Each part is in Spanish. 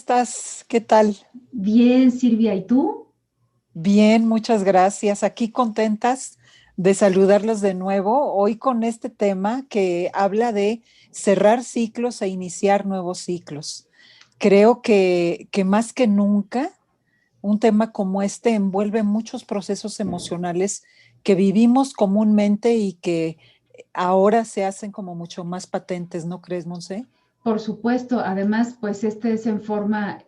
estás? ¿Qué tal? Bien, Silvia, ¿y tú? Bien, muchas gracias. Aquí contentas de saludarlos de nuevo, hoy con este tema que habla de cerrar ciclos e iniciar nuevos ciclos. Creo que más que nunca, un tema como este envuelve muchos procesos emocionales que vivimos comúnmente y que ahora se hacen como mucho más patentes, ¿no crees, Monse? Por supuesto, además, pues este es en forma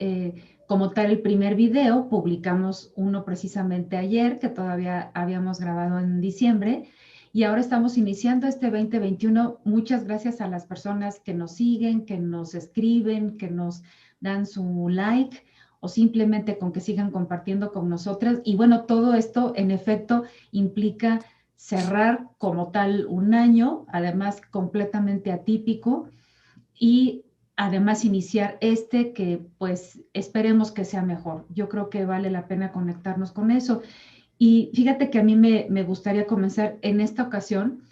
como tal el primer video. Publicamos uno precisamente ayer, que todavía habíamos grabado en diciembre, y ahora estamos iniciando este 2021. Muchas gracias a las personas que nos siguen, que nos escriben, que nos dan su like o simplemente con que sigan compartiendo con nosotras. Y bueno, todo esto en efecto implica cerrar como tal un año, además completamente atípico, y además iniciar este que pues esperemos que sea mejor. Yo creo que vale la pena conectarnos con eso. Y fíjate que a mí me gustaría comenzar en esta ocasión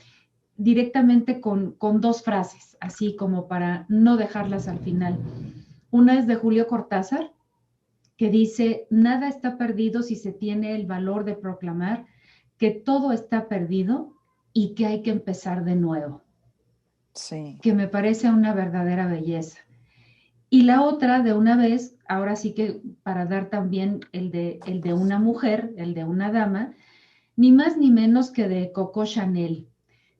directamente con dos frases, así como para no dejarlas al final. Una es de Julio Cortázar, que dice, nada está perdido si se tiene el valor de proclamar que todo está perdido y que hay que empezar de nuevo, Sí. que me parece una verdadera belleza. Y la otra, de una vez, ahora sí que para dar también el de una mujer, el de una dama, ni más ni menos que de Coco Chanel,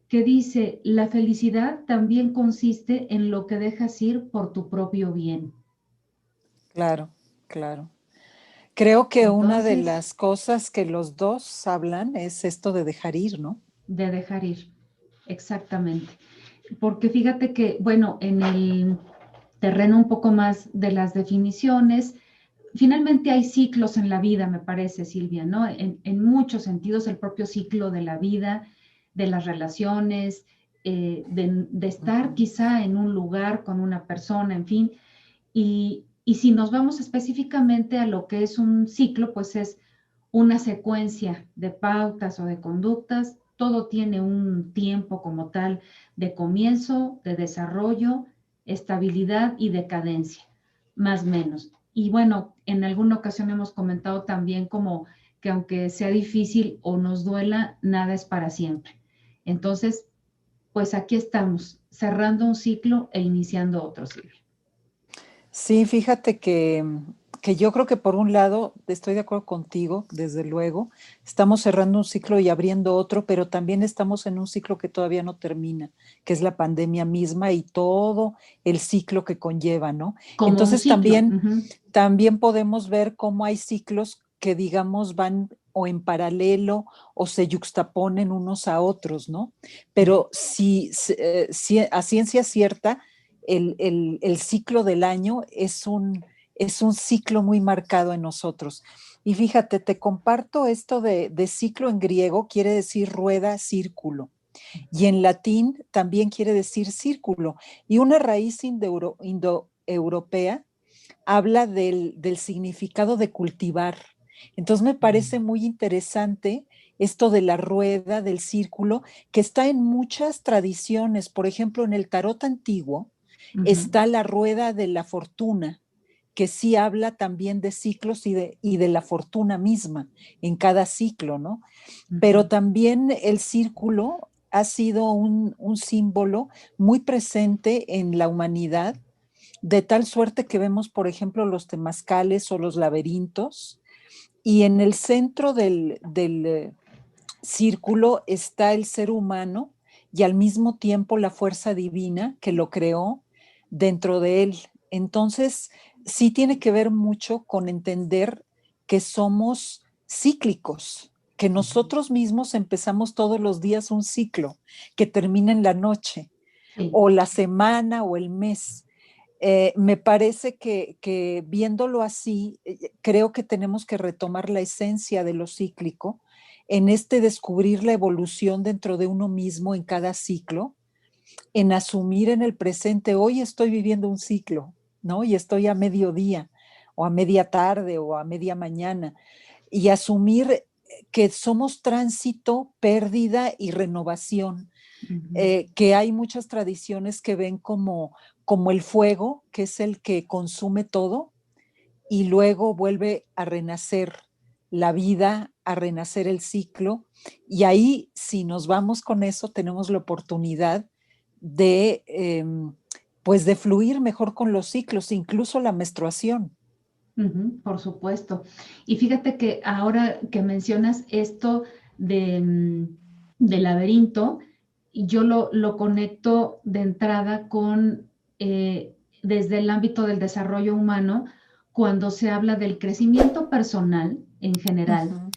que dice, la felicidad también consiste en lo que dejas ir por tu propio bien. Claro, claro. Creo que una de Entonces, las cosas que los dos hablan es esto de dejar ir, ¿no? de dejar ir, exactamente. Porque fíjate que, bueno, en el terreno un poco más de las definiciones, finalmente hay ciclos en la vida, me parece, Silvia, ¿no? En muchos sentidos, el propio ciclo de la vida, de las relaciones, de estar Ujú. quizá en un lugar con una persona, en fin. Y si nos vamos específicamente a lo que es un ciclo, pues es una secuencia de pautas o de conductas. Todo tiene un tiempo como tal de comienzo, de desarrollo, estabilidad y decadencia, más o menos. Y bueno, en alguna ocasión hemos comentado también como que aunque sea difícil o nos duela, nada es para siempre. Entonces, pues aquí estamos, cerrando un ciclo e iniciando otro ciclo. Sí, fíjate que yo creo que por un lado estoy de acuerdo contigo, desde luego, estamos cerrando un ciclo y abriendo otro, pero también estamos en un ciclo que todavía no termina, que es la pandemia misma y todo el ciclo que conlleva, ¿no? Como un Entonces ciclo. también podemos ver cómo hay ciclos que, digamos, van o en paralelo o se yuxtaponen unos a otros, ¿no? Pero si a ciencia cierta, el ciclo del año es un ciclo muy marcado en nosotros. Y fíjate, te comparto esto de ciclo en griego, quiere decir rueda, círculo. Y en latín también quiere decir círculo. Y una raíz indoeuropea habla del significado de cultivar. Entonces me parece muy interesante esto de la rueda, del círculo, que está en muchas tradiciones. Por ejemplo, en el tarot antiguo Ujú, está la rueda de la fortuna, que sí habla también de ciclos y de la fortuna misma en cada ciclo, ¿no? Pero ujú. también el círculo ha sido un símbolo muy presente en la humanidad, de tal suerte que vemos, por ejemplo, los temazcales o los laberintos, y en el centro del círculo está el ser humano y al mismo tiempo la fuerza divina que lo creó dentro de él. Entonces, sí tiene que ver mucho con entender que somos cíclicos, que nosotros mismos empezamos todos los días un ciclo que termina en la noche Sí, o la semana o el mes. Me parece que viéndolo así, creo que tenemos que retomar la esencia de lo cíclico en este descubrir la evolución dentro de uno mismo en cada ciclo, en asumir en el presente, hoy estoy viviendo un ciclo, ¿no? Y estoy a mediodía o a media tarde o a media mañana, y asumir que somos tránsito, pérdida y renovación, ujú, que hay muchas tradiciones que ven como el fuego, que es el que consume todo, y luego vuelve a renacer la vida, a renacer el ciclo. Y ahí, si nos vamos con eso, tenemos la oportunidad de, pues de fluir mejor con los ciclos, incluso la menstruación. Por supuesto. Y fíjate que ahora que mencionas esto del laberinto, yo lo conecto de entrada con, desde el ámbito del desarrollo humano, cuando se habla del crecimiento personal en general, Ujú.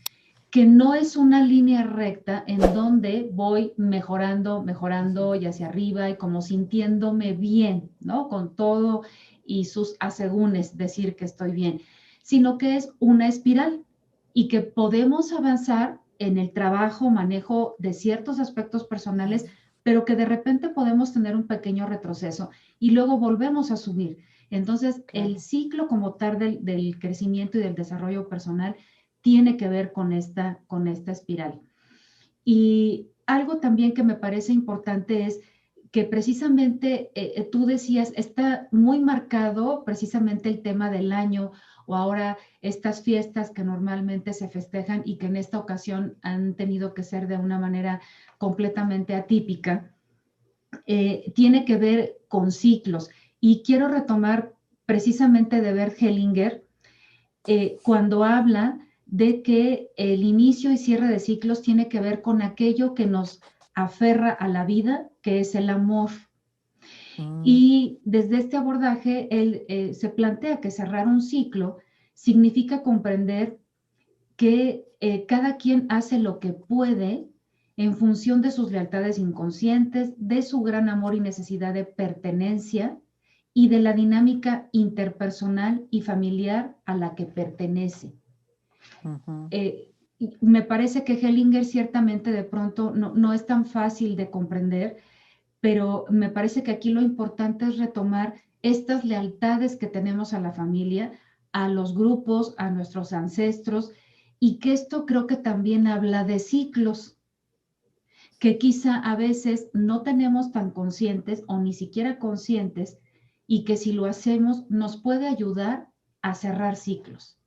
que no es una línea recta en donde voy mejorando, mejorando y hacia arriba y como sintiéndome bien, ¿no? Con todo y sus asegúnes decir que estoy bien, sino que es una espiral y que podemos avanzar en el trabajo, manejo de ciertos aspectos personales, pero que de repente podemos tener un pequeño retroceso y luego volvemos a subir. Entonces, el Claro. ciclo como tal del crecimiento y del desarrollo personal tiene que ver con esta espiral. Y algo también que me parece importante es que precisamente tú decías, está muy marcado precisamente el tema del año o ahora estas fiestas que normalmente se festejan y que en esta ocasión han tenido que ser de una manera completamente atípica, tiene que ver con ciclos. Y quiero retomar precisamente de Bert Hellinger, cuando habla de que el inicio y cierre de ciclos tiene que ver con aquello que nos aferra a la vida, que es el amor. Mm, Y desde este abordaje, él se plantea que cerrar un ciclo significa comprender que cada quien hace lo que puede en función de sus lealtades inconscientes, de su gran amor y necesidad de pertenencia y de la dinámica interpersonal y familiar a la que pertenece. ujú. eh, Me parece que Hellinger ciertamente de pronto no es tan fácil de comprender, pero me parece que aquí lo importante es retomar estas lealtades que tenemos a la familia, a los grupos, a nuestros ancestros, y que esto creo que también habla de ciclos que quizá a veces no tenemos tan conscientes o ni siquiera conscientes y que si lo hacemos nos puede ayudar a cerrar ciclos.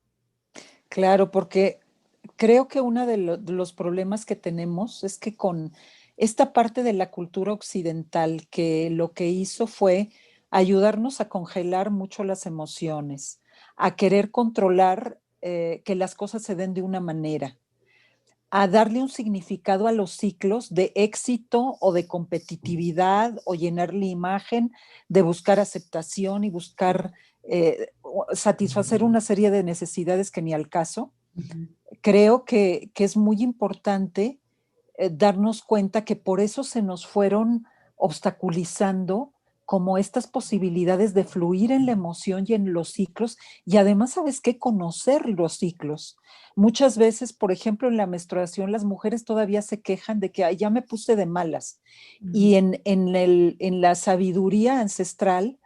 Claro, porque creo que uno de los problemas que tenemos es que con esta parte de la cultura occidental, que lo que hizo fue ayudarnos a congelar mucho las emociones, a querer controlar que las cosas se den de una manera, a darle un significado a los ciclos de éxito o de competitividad o llenar la imagen, de buscar aceptación y buscar satisfacer una serie de necesidades que ni al caso. Uh -huh. Creo que es muy importante darnos cuenta que por eso se nos fueron obstaculizando como estas posibilidades de fluir en la emoción y en los ciclos, y además, ¿sabes qué? Conocer los ciclos. Muchas veces, por ejemplo, en la menstruación, las mujeres todavía se quejan de que ay, ya me puse de malas. Uh -huh. Y en la sabiduría ancestral,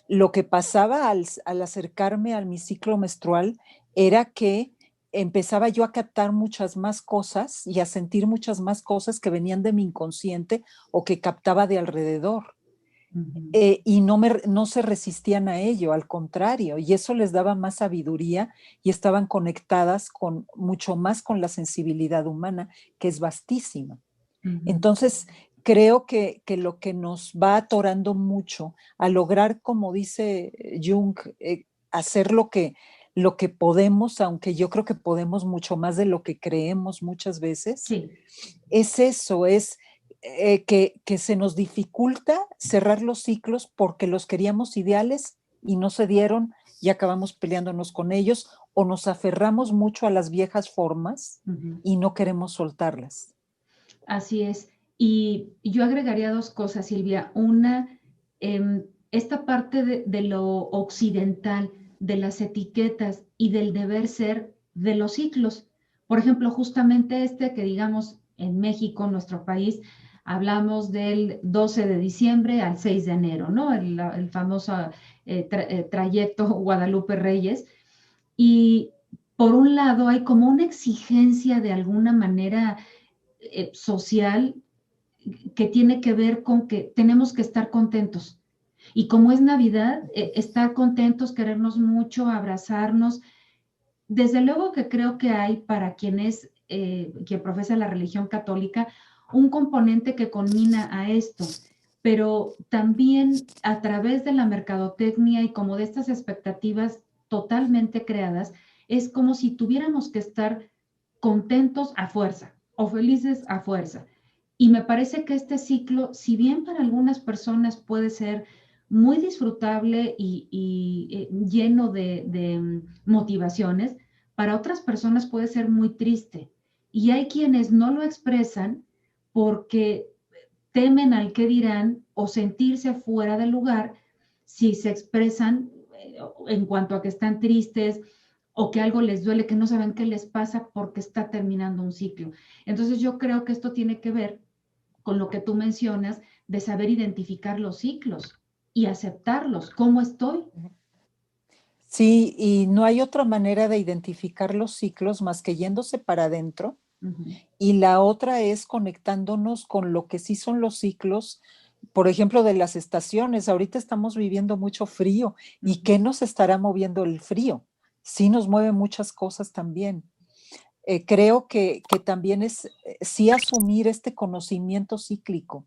lo que pasaba al acercarme a mi ciclo menstrual era que empezaba yo a captar muchas más cosas y a sentir muchas más cosas que venían de mi inconsciente o que captaba de alrededor. Uh -huh. Y no se resistían a ello, al contrario, y eso les daba más sabiduría y estaban conectadas con mucho más con la sensibilidad humana, que es vastísima. Uh -huh. Entonces, creo que lo que nos va atorando mucho a lograr, como dice Jung, hacer lo que podemos, aunque yo creo que podemos mucho más de lo que creemos muchas veces, Sí. es eso, es que se nos dificulta cerrar los ciclos porque los queríamos ideales y no se dieron y acabamos peleándonos con ellos o nos aferramos mucho a las viejas formas Uh -huh. y no queremos soltarlas. Así es. Y yo agregaría dos cosas, Silvia. Una, esta parte de lo occidental, de las etiquetas y del deber ser de los ciclos. Por ejemplo, justamente este que digamos en México, nuestro país, hablamos del 12 de diciembre al 6 de enero, ¿no? El famoso trayecto Guadalupe Reyes. Y por un lado hay como una exigencia de alguna manera social que tiene que ver con que tenemos que estar contentos. Y como es Navidad, estar contentos, querernos mucho, abrazarnos. Desde luego que creo que hay para quien profesa la religión católica, un componente que conmina a esto, pero también a través de la mercadotecnia y como de estas expectativas totalmente creadas, es como si tuviéramos que estar contentos a fuerza o felices a fuerza. Y me parece que este ciclo, si bien para algunas personas puede ser muy disfrutable y lleno de motivaciones, para otras personas puede ser muy triste. Y hay quienes no lo expresan porque temen al qué dirán o sentirse fuera del lugar si se expresan en cuanto a que están tristes o que algo les duele, que no saben qué les pasa porque está terminando un ciclo. Entonces yo creo que esto tiene que ver con lo que tú mencionas de saber identificar los ciclos y aceptarlos. ¿Cómo estoy? Sí, y no hay otra manera de identificar los ciclos más que yéndose para adentro. Uh -huh. Y la otra es conectándonos con lo que sí son los ciclos, por ejemplo, de las estaciones. Ahorita estamos viviendo mucho frío. ¿Y qué nos estará moviendo el frío? Sí nos mueve muchas cosas también. Creo que también es sí asumir este conocimiento cíclico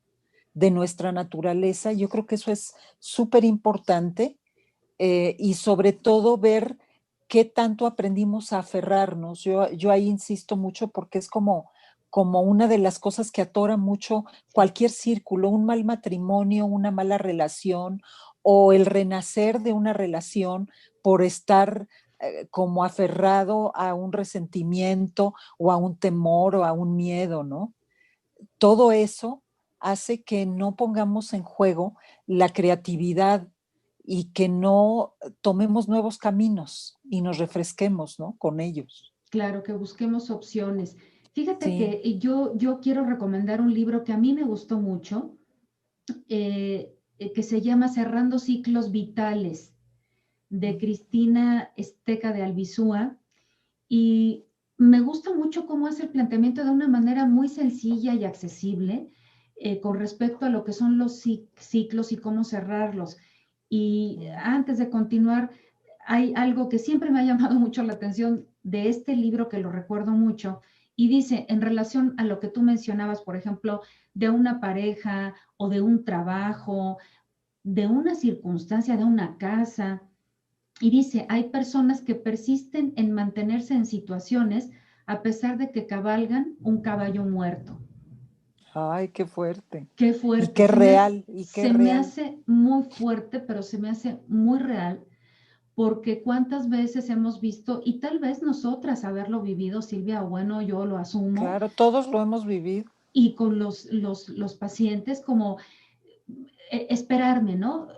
de nuestra naturaleza. Yo creo que eso es súper importante, y sobre todo ver qué tanto aprendimos a aferrarnos. Yo ahí insisto mucho porque es como una de las cosas que atora mucho cualquier círculo, un mal matrimonio, una mala relación o el renacer de una relación por estar como aferrado a un resentimiento o a un temor o a un miedo, ¿no? Todo eso hace que no pongamos en juego la creatividad y que no tomemos nuevos caminos y nos refresquemos, ¿no? Con ellos. Claro, que busquemos opciones. Fíjate Sí. que yo quiero recomendar un libro que a mí me gustó mucho, que se llama Cerrando Ciclos Vitales, de Cristina Esteca de Albizúa. Y me gusta mucho cómo hace el planteamiento de una manera muy sencilla y accesible con respecto a lo que son los ciclos y cómo cerrarlos. Y antes de continuar, hay algo que siempre me ha llamado mucho la atención de este libro, que lo recuerdo mucho, y dice, en relación a lo que tú mencionabas, por ejemplo, de una pareja o de un trabajo, de una circunstancia, de una casa, y dice, hay personas que persisten en mantenerse en situaciones a pesar de que cabalgan un caballo muerto. Ay, qué fuerte. Qué Y fuerte. qué real, y qué Se me real. hace muy fuerte, pero se me hace muy real, porque cuántas veces hemos visto, y tal vez nosotras haberlo vivido, Silvia, o bueno, yo lo asumo, Claro, todos lo hemos vivido. y con los pacientes como esperarme, ¿no?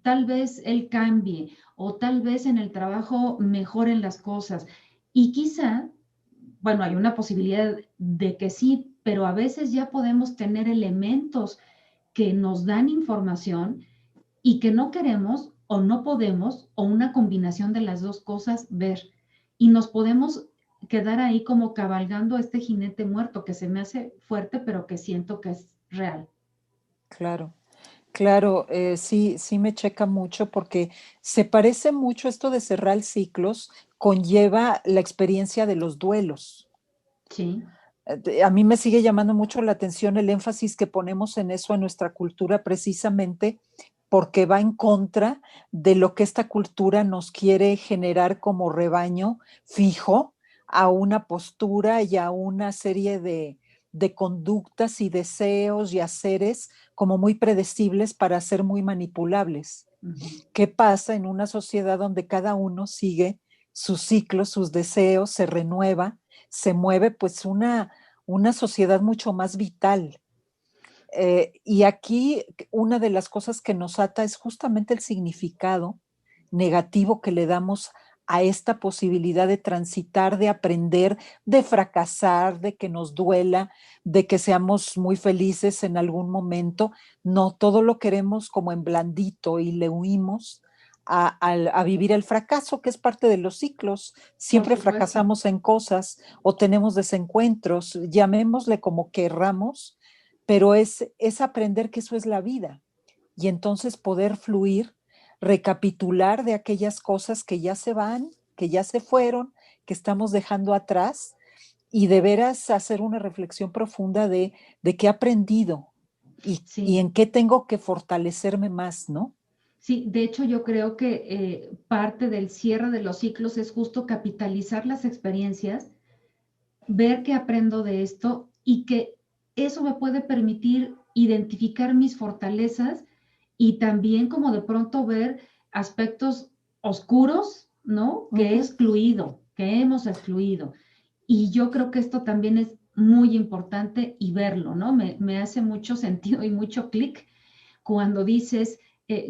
Tal vez él cambie o tal vez en el trabajo mejoren las cosas. Y quizá, bueno, hay una posibilidad de que sí, pero a veces ya podemos tener elementos que nos dan información y que no queremos o no podemos, o una combinación de las dos cosas, ver. Y nos podemos quedar ahí como cabalgando a este jinete muerto que se me hace fuerte, pero que siento que es real. Claro. Claro, sí, sí me checa mucho porque se parece mucho esto de cerrar ciclos, conlleva la experiencia de los duelos. Sí. A mí me sigue llamando mucho la atención el énfasis que ponemos en eso en nuestra cultura, precisamente porque va en contra de lo que esta cultura nos quiere generar como rebaño fijo a una postura y a una serie de conductas y deseos y haceres como muy predecibles para ser muy manipulables. Uh -huh. ¿Qué pasa en una sociedad donde cada uno sigue sus ciclos, sus deseos, se renueva, se mueve? Pues una sociedad mucho más vital. Y aquí una de las cosas que nos ata es justamente el significado negativo que le damos a esta posibilidad de transitar, de aprender, de fracasar, de que nos duela, de que seamos muy felices en algún momento. No, todo lo queremos como en blandito y le huimos a vivir el fracaso, que es parte de los ciclos. Por Siempre supuesto. fracasamos en cosas o tenemos desencuentros, llamémosle como querramos, pero es aprender que eso es la vida y entonces poder fluir, recapitular de aquellas cosas que ya se van, que ya se fueron, que estamos dejando atrás y de veras hacer una reflexión profunda de qué he aprendido y Sí. en qué tengo que fortalecerme más, ¿no? Sí, de hecho yo creo que parte del cierre de los ciclos es justo capitalizar las experiencias, ver qué aprendo de esto y que eso me puede permitir identificar mis fortalezas y también como de pronto ver aspectos oscuros, ¿no? Que he Ujú. excluido, que hemos excluido. Y yo creo que esto también es muy importante y verlo, ¿no? Me hace mucho sentido y mucho clic cuando dices,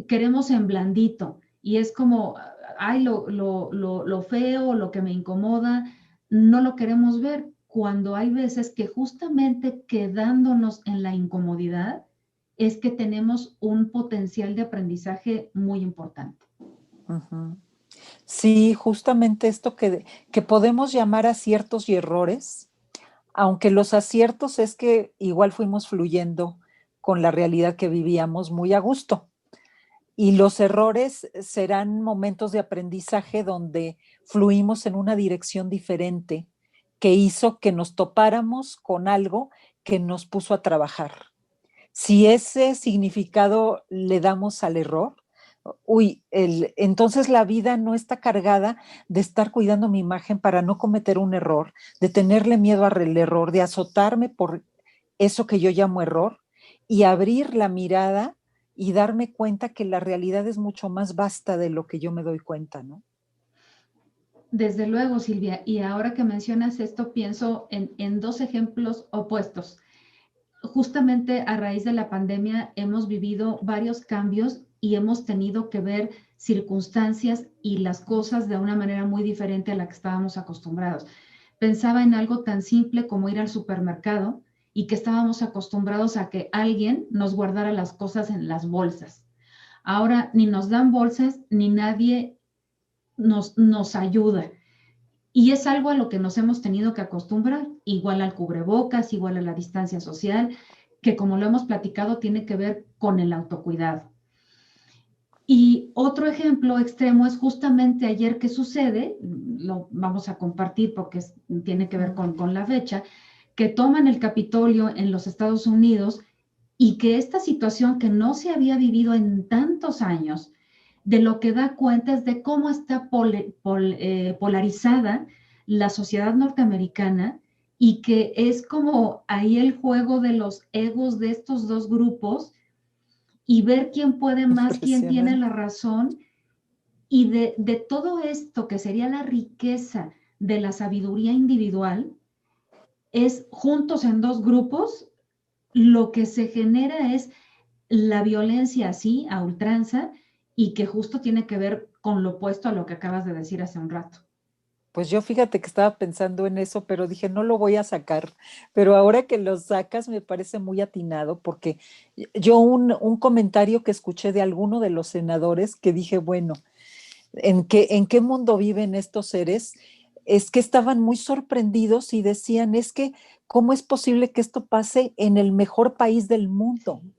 queremos en blandito y es como, ay, lo feo, lo que me incomoda, no lo queremos ver, cuando hay veces que justamente quedándonos en la incomodidad es que tenemos un potencial de aprendizaje muy importante. Ujú. Sí, justamente esto que podemos llamar aciertos y errores, aunque los aciertos es que igual fuimos fluyendo con la realidad que vivíamos muy a gusto. Y los errores serán momentos de aprendizaje donde fluimos en una dirección diferente que hizo que nos topáramos con algo que nos puso a trabajar. Si ese significado le damos al error, entonces la vida no está cargada de estar cuidando mi imagen para no cometer un error, de tenerle miedo al error, de azotarme por eso que yo llamo error y abrir la mirada y darme cuenta que la realidad es mucho más vasta de lo que yo me doy cuenta, ¿no? Desde luego, Silvia, y ahora que mencionas esto, pienso en dos ejemplos opuestos. Justamente a raíz de la pandemia hemos vivido varios cambios y hemos tenido que ver circunstancias y las cosas de una manera muy diferente a la que estábamos acostumbrados. Pensaba en algo tan simple como ir al supermercado y que estábamos acostumbrados a que alguien nos guardara las cosas en las bolsas. Ahora ni nos dan bolsas ni nadie nos ayuda. Y es algo a lo que nos hemos tenido que acostumbrar, igual al cubrebocas, igual a la distancia social, que como lo hemos platicado, tiene que ver con el autocuidado. Y otro ejemplo extremo es justamente ayer que sucede, lo vamos a compartir porque tiene que ver con la fecha, que toman el Capitolio en los Estados Unidos y que esta situación que no se había vivido en tantos años, de lo que da cuenta es de cómo está polarizada la sociedad norteamericana y que es como ahí el juego de los egos de estos dos grupos y ver quién puede más, quién tiene la Impresionante. razón y de todo esto que sería la riqueza de la sabiduría individual, es juntos en dos grupos, lo que se genera es la violencia así, a ultranza, y que justo tiene que ver con lo opuesto a lo que acabas de decir hace un rato. Pues yo fíjate que estaba pensando en eso, pero dije, no lo voy a sacar. Pero ahora que lo sacas me parece muy atinado porque yo un comentario que escuché de alguno de los senadores que dije, bueno, ¿en qué mundo viven estos seres? Es que estaban muy sorprendidos y decían, es que, ¿cómo es posible que esto pase en el mejor país del mundo? Sí,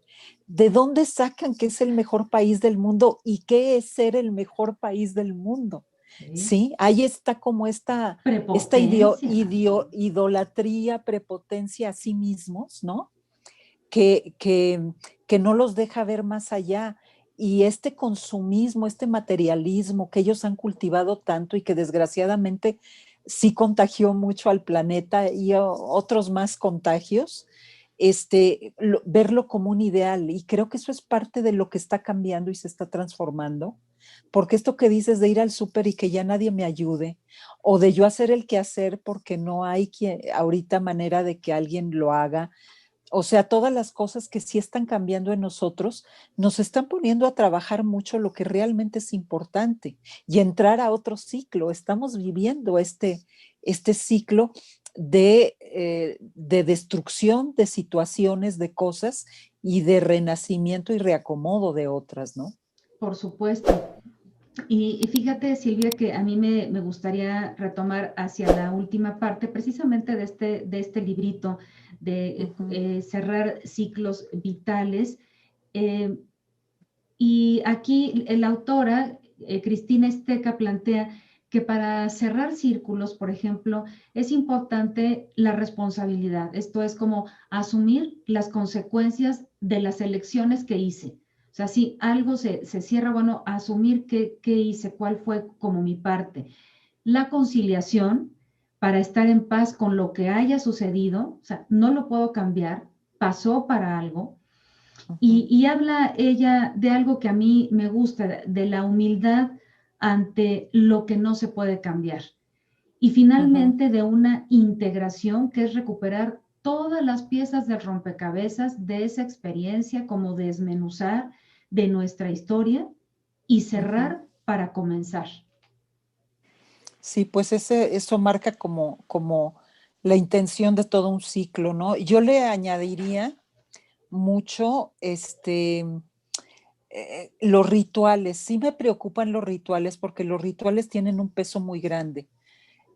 ¿De dónde sacan que es el mejor país del mundo y qué es ser el mejor país del mundo? sí. Sí, ahí está como esta Prepotencia también. idolatría, prepotencia a sí mismos, ¿no? Que, que, que no los deja ver más allá. Y este consumismo, este materialismo que ellos han cultivado tanto y que desgraciadamente sí contagió mucho al planeta y otros más contagios, verlo como un ideal. Y creo que eso es parte de lo que está cambiando y se está transformando. Porque esto que dices de ir al súper y que ya nadie me ayude, o de yo hacer el quehacer porque no hay ahorita manera de que alguien lo haga, o sea, todas las cosas que sí están cambiando en nosotros nos están poniendo a trabajar mucho lo que realmente es importante y entrar a otro ciclo. Estamos viviendo este ciclo de destrucción de situaciones, de cosas y de renacimiento y reacomodo de otras, ¿no? Por supuesto. Y fíjate, Silvia, que a mí me gustaría retomar hacia la última parte, precisamente de este librito, de Ujú. cerrar ciclos vitales. Eh, Y aquí la autora, Cristina Esteca, plantea que para cerrar círculos, por ejemplo, es importante la responsabilidad. Esto es como asumir las consecuencias de las elecciones que hice. O sea, si algo se cierra, bueno, asumir qué hice, cuál fue como mi parte. La conciliación para estar en paz con lo que haya sucedido, o sea, no lo puedo cambiar, pasó para algo. Y habla ella de algo que a mí me gusta, de la humildad ante lo que no se puede cambiar. Y finalmente de una integración que es recuperar todas las piezas del rompecabezas de esa experiencia, como desmenuzar de nuestra historia y cerrar para comenzar. Sí, pues eso marca como la intención de todo un ciclo, ¿no? Yo le añadiría mucho los rituales. Sí me preocupan los rituales porque los rituales tienen un peso muy grande.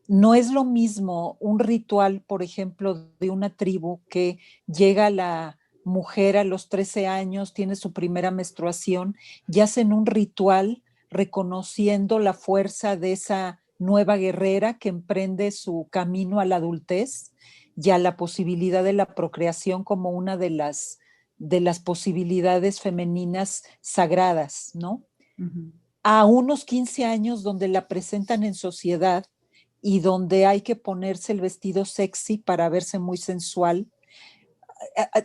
No es lo mismo un ritual, por ejemplo, de una tribu que llega la mujer a los 13 años, tiene su primera menstruación y hacen un ritual reconociendo la fuerza de esa nueva guerrera que emprende su camino a la adultez y a la posibilidad de la procreación como una de las posibilidades femeninas sagradas, ¿no? A unos 15 años donde la presentan en sociedad y donde hay que ponerse el vestido sexy para verse muy sensual.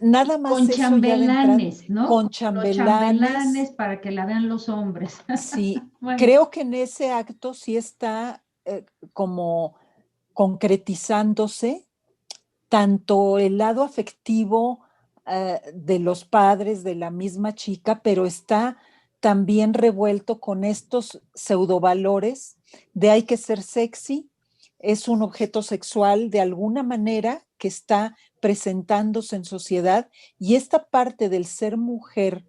Nada más Con eso ya de entrada, chambelanes, ¿no? con Como los chambelanes chambelanes, para que la vean los hombres. sí, Bueno. creo que en ese acto sí está como concretizándose tanto el lado afectivo de los padres de la misma chica, pero está también revuelto con estos pseudovalores de hay que ser sexy, es un objeto sexual de alguna manera que está presentándose en sociedad y esta parte del ser mujer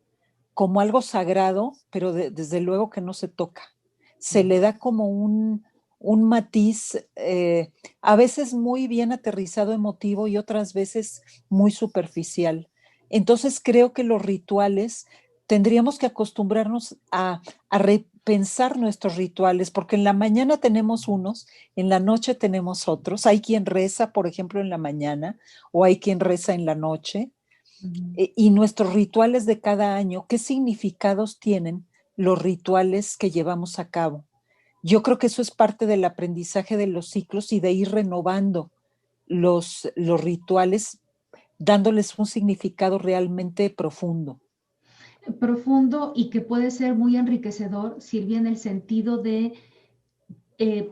como algo sagrado, pero desde luego que no se toca. Se le da como un matiz, a veces muy bien aterrizado emotivo y otras veces muy superficial. Entonces creo que los rituales tendríamos que acostumbrarnos a repensar nuestros rituales, porque en la mañana tenemos unos, en la noche tenemos otros. Hay quien reza, por ejemplo, en la mañana o hay quien reza en la noche. Y nuestros rituales de cada año, ¿qué significados tienen los rituales que llevamos a cabo? Yo creo que eso es parte del aprendizaje de los ciclos y de ir renovando los rituales, dándoles un significado realmente profundo. Profundo y que puede ser muy enriquecedor, sirve en el sentido de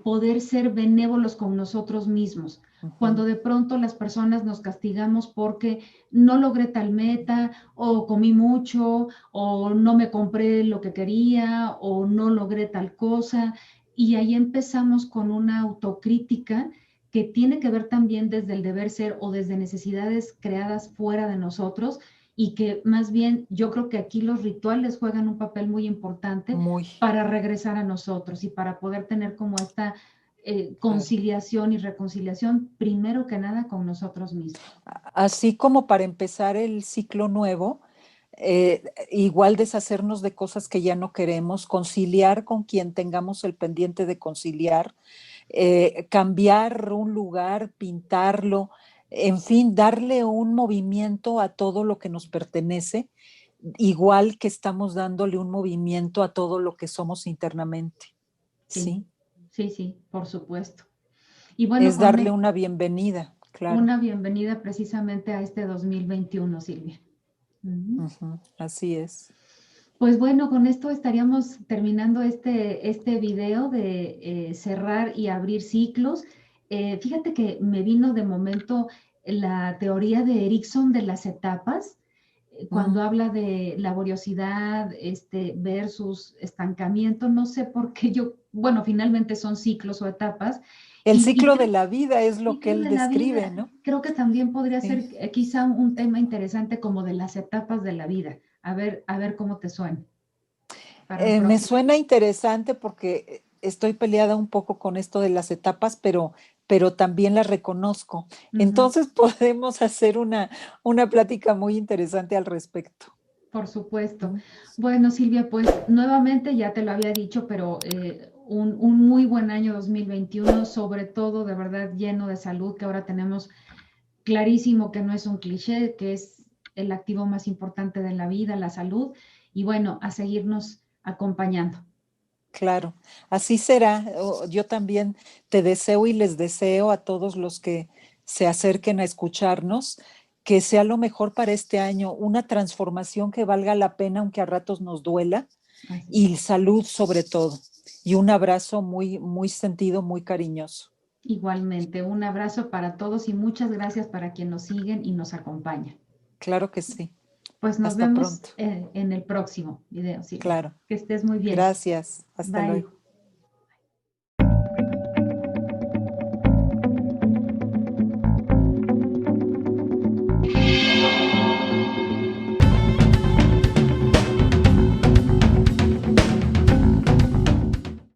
poder ser benévolos con nosotros mismos. Cuando de pronto las personas nos castigamos porque no logré tal meta o comí mucho o no me compré lo que quería o no logré tal cosa. Y ahí empezamos con una autocrítica que tiene que ver también desde el deber ser o desde necesidades creadas fuera de nosotros y que más bien yo creo que aquí los rituales juegan un papel muy importante Muy, para regresar a nosotros y para poder tener como esta claro. conciliación y reconciliación, primero que nada con nosotros mismos. Así como para empezar el ciclo nuevo, igual deshacernos de cosas que ya no queremos, conciliar con quien tengamos el pendiente de conciliar, cambiar un lugar, pintarlo, en fin, darle un movimiento a todo lo que nos pertenece, igual que estamos dándole un movimiento a todo lo que somos internamente. Sí, ¿Sí? sí, sí, por supuesto. Y bueno, Es darle una bienvenida, claro. una bienvenida precisamente a este 2021, Silvia. Así es. Pues bueno, con esto estaríamos terminando este video de cerrar y abrir ciclos. Fíjate que me vino de momento la teoría de Erickson de las etapas, cuando Mm. habla de laboriosidad versus estancamiento. No sé por qué bueno, finalmente son ciclos o etapas. El Y ciclo de creo la vida es lo que ciclo él de la describe, vida, ¿no? creo que también podría Sí. ser quizá un tema interesante como de las etapas de la vida. A ver cómo te suena para un Me próximo. suena interesante porque estoy peleada un poco con esto de las etapas, pero también las reconozco. Ujú. Entonces podemos hacer una plática muy interesante al respecto. Por supuesto. Ujú. Bueno, Silvia, pues nuevamente ya te lo había dicho, pero un muy buen año 2021, sobre todo de verdad lleno de salud, que ahora tenemos clarísimo que no es un cliché, que es el activo más importante de la vida, la salud, y bueno, a seguirnos acompañando. Claro, así será. Yo también te deseo y les deseo a todos los que se acerquen a escucharnos que sea lo mejor para este año, una transformación que valga la pena, aunque a ratos nos duela, Así es. y salud sobre todo. Y un abrazo muy, muy sentido, muy cariñoso. Igualmente, un abrazo para todos y muchas gracias para quien nos siguen y nos acompañan. Claro que sí. Pues nos Hasta vemos pronto. en el próximo video, Silvia. Claro. Que estés muy bien. Gracias. Hasta luego. Bye.